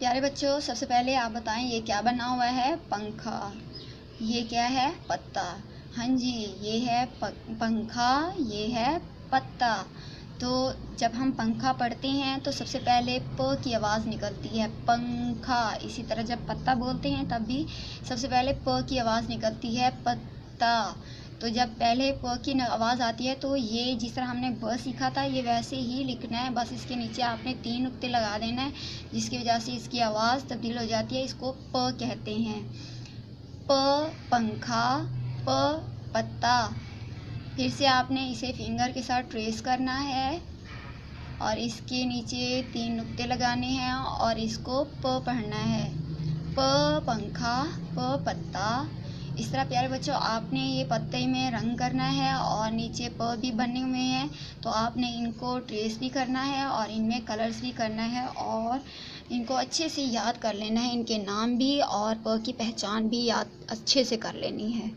प्यारे बच्चों, सबसे पहले आप बताएं ये क्या बना हुआ है? पंखा। ये क्या है? पत्ता। हाँ जी, ये है पंखा, ये है पत्ता। तो जब हम पंखा पढ़ते हैं तो सबसे पहले प की आवाज़ निकलती है, पंखा। इसी तरह जब पत्ता बोलते हैं तब भी सबसे पहले प की आवाज़ निकलती है, पत्ता। तो जब पहले प की आवाज़ आती है तो ये जिस तरह हमने ब सीखा था ये वैसे ही लिखना है। बस इसके नीचे आपने 3 नुक्ते लगा देना है, जिसकी वजह से इसकी आवाज़ तब्दील हो जाती है। इसको प कहते हैं। प पंखा, प पत्ता। फिर से आपने इसे फिंगर के साथ ट्रेस करना है और इसके नीचे 3 नुक्ते लगाने हैं और इसको प पढ़ना है। प पंखा, प पत्ता। इस तरह प्यारे बच्चों आपने ये पत्ते में रंग करना है और नीचे प भी बने हुए हैं, तो आपने इनको ट्रेस भी करना है और इनमें कलर्स भी करना है और इनको अच्छे से याद कर लेना है, इनके नाम भी और प की पहचान भी याद अच्छे से कर लेनी है।